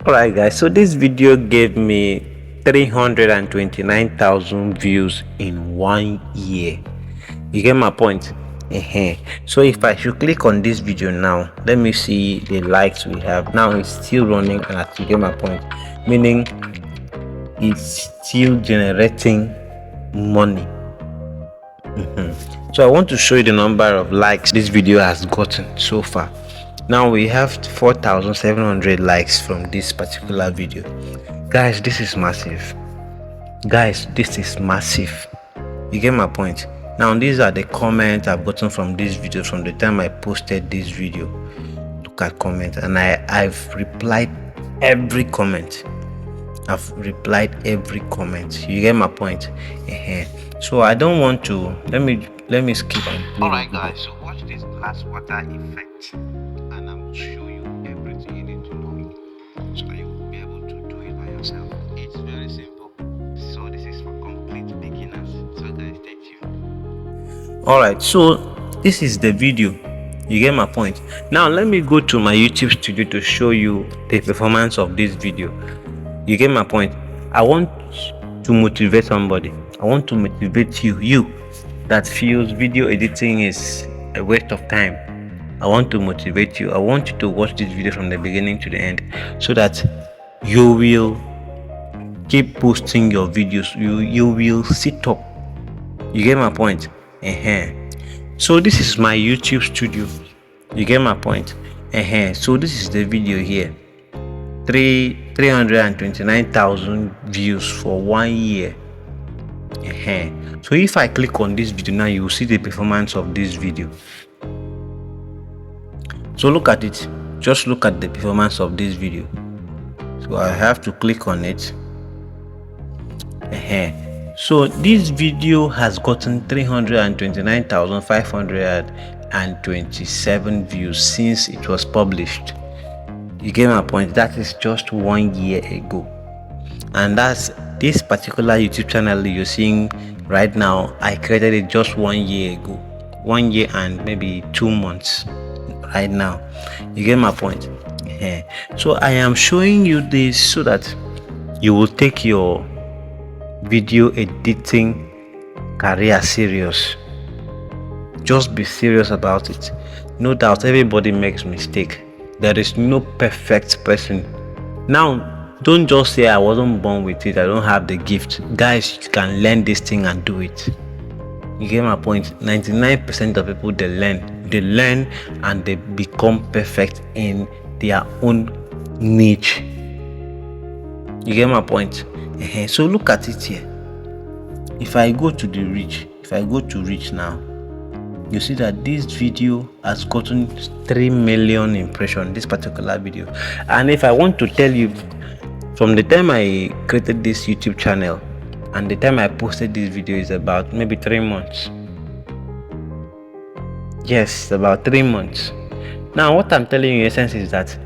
Alright guys, so this video gave me 329,000 views in 1 year. You get my point? So if I should click on this video now, let me see the likes we have. Now it's still running, and you get my point, meaning it's still generating money. So I want to show you the number of likes this video has gotten so far. Now we have 4,700 likes from this particular video. Guys, this is massive. You get my point? Now these are the comments I've gotten from this video from the time I posted this video. Look at comments, and I've replied every comment. You get my point? So I don't want to, let me skip and play. Alright guys, so watch this glass water effect, and I'm show you everything you need to know so that you will be able to do it by yourself. It's very simple. So this is for complete beginners. So guys, stay tuned. Alright, so this is the video. You get my point? Now let me go to my YouTube studio to show you the performance of this video. You get my point? I want to motivate somebody. I want to motivate you that feels video editing is a waste of time. I want to motivate you. I want you to watch this video from the beginning to the end so that you will keep posting your videos. You will sit up. You get my point? So this is my YouTube studio. You get my point? So this is the video here. 329,000 views for 1 year. So if I click on this video now, you will see the performance of this video. So look at it. Just look at the performance of this video. So I have to click on it. So this video has gotten 329,527 views since it was published. You get my point? That is just 1 year ago, and that's this particular YouTube channel you're seeing right now. I created it just 1 year ago, 1 year and maybe 2 months right now. You get my point? So I am showing you this so that you will take your video editing career serious. Just be serious about it. No doubt everybody makes mistake. There is no perfect person. Now don't just say I wasn't born with it, I don't have the gift. Guys, you can learn this thing and do it. You get my point? 99% of people, they learn and they become perfect in their own niche. You get my point? So look at it here. If I go to reach now, you see that this video has gotten 3 million impressions, this particular video. And if I want to tell you, from the time I created this YouTube channel and the time I posted this video is about maybe 3 months. Yes, about 3 months. Now what I'm telling you in essence is that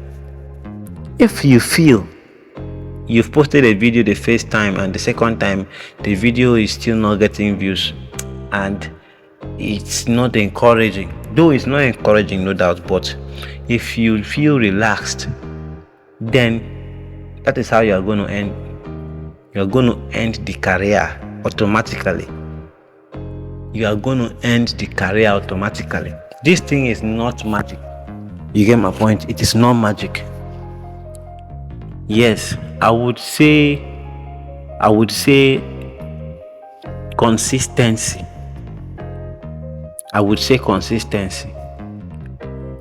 if you feel you've posted a video the first time and the second time the video is still not getting views and it's not encouraging, though it's not encouraging, no doubt, but if you feel relaxed, then that is how you are going to end. You're going to end the career automatically. This thing is not magic. You get my point? It is not magic. Yes, I would say consistency.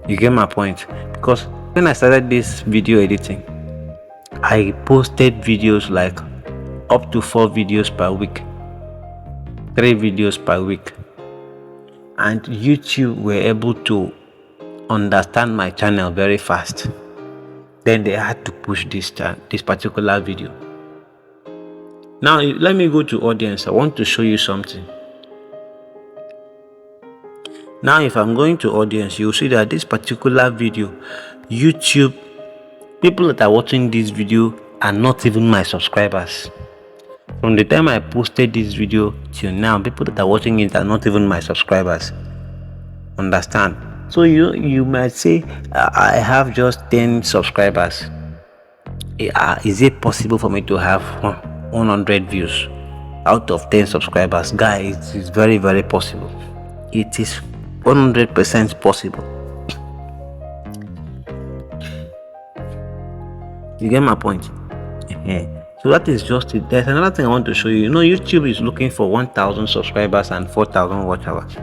You get my point? Because when I started this video editing, I posted videos like up to 4 videos per week, 3 videos per week, and YouTube were able to understand my channel very fast. Then they had to push this particular video. Now let me go to audience. I want to show you something. Now if I'm going to audience, you'll see that this particular video, YouTube, people that are watching this video are not even my subscribers. From the time I posted this video till now, people that are watching it are not even my subscribers. Understand? So you might say I have just 10 subscribers. Is it possible for me to have 100 views out of 10 subscribers? Guys, it's very, very possible. It is 100% possible. You get my point? So that is just it. There's another thing I want to show you. You know, YouTube is looking for 1,000 subscribers and 4,000 watch hours.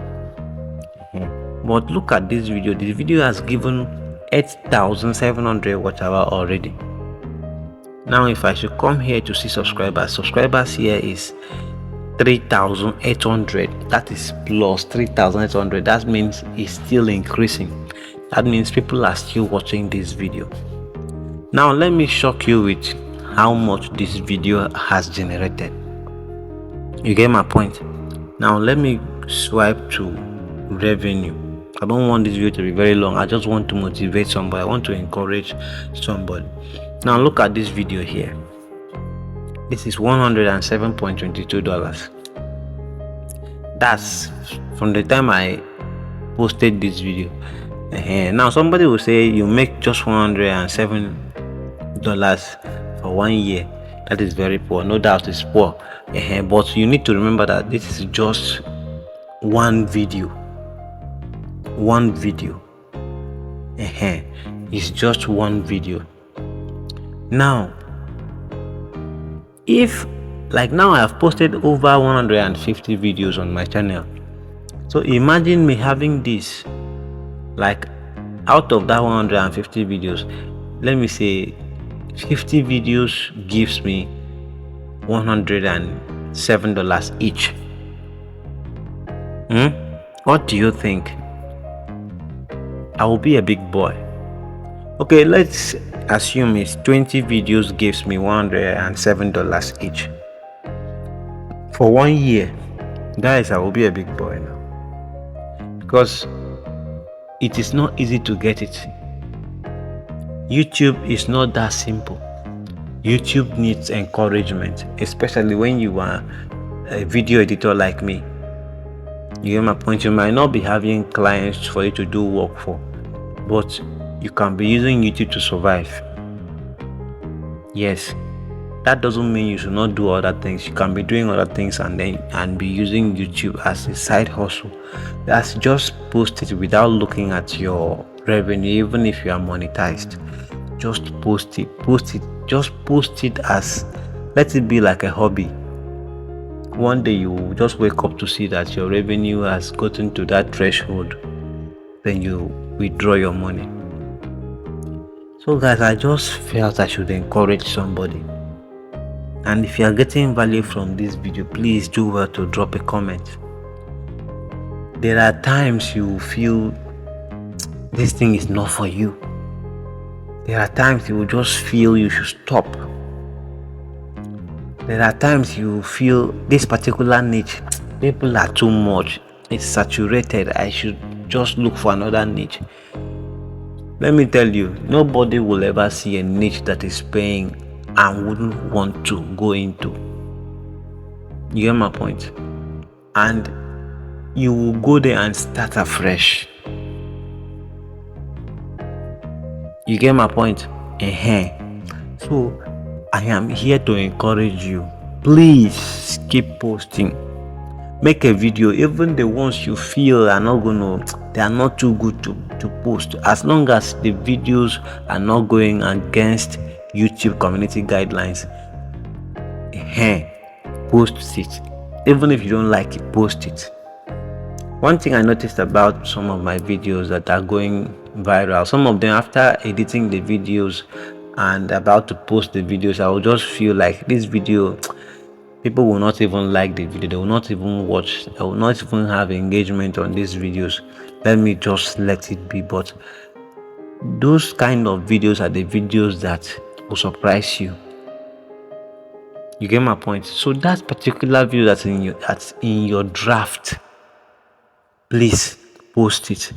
But look at this video. This video has given 8,700 watch hour already. Now if I should come here to see subscribers here is 3,800. That is plus 3,800. That means it's still increasing. That means people are still watching this video. Now let me shock you with how much this video has generated. You get my point? Now let me swipe to revenue. I don't want this video to be very long. I just want to motivate somebody. I want to encourage somebody. Now look at this video here. This is $107.22. That's from the time I posted this video. Now somebody will say you make just $107 for 1 year. That is very poor. No doubt it's poor. But you need to remember that this is just one video. It's just one video. Now if like now I have posted over 150 videos on my channel, so imagine me having this, like out of that 150 videos, let me say 50 videos gives me $107 each. What do you think? I will be a big boy. Okay, let's assume it's 20 videos gives me $107 each for 1 year. Guys, I will be a big boy now, because it is not easy to get it. YouTube is not that simple. YouTube needs encouragement, especially when you are a video editor like me. You get my point? You might not be having clients for you to do work for, but you can be using YouTube to survive. Yes, that doesn't mean you should not do other things. You can be doing other things and be using YouTube as a side hustle. That's just post it without looking at your revenue, even if you are monetized. Just post it. Just post it as, let it be like a hobby. One day you will just wake up to see that your revenue has gotten to that threshold, then you withdraw your money. So guys, I just felt I should encourage somebody. And if you are getting value from this video, please do well to drop a comment. There are times you feel this thing is not for you. There are times you will just feel you should stop. There are times you feel this particular niche, people are too much, it's saturated, I should just look for another niche. Let me tell you, nobody will ever see a niche that is paying and wouldn't want to go into. You get my point? And you will go there and start afresh. You get my point? So I am here to encourage you. Please keep posting. Make a video, even the ones you feel are not they are not too good to post. As long as the videos are not going against YouTube community guidelines, post it. Even if you don't like it, post it. One thing I noticed about some of my videos that are going viral, some of them, after editing the videos and about to post the videos, I will just feel like this video, people will not even like the video, they will not even watch, they will not even have engagement on these videos. Let me just let it be. But those kind of videos are the videos that will surprise you. You get my point? So that particular video that's in your draft, please post it.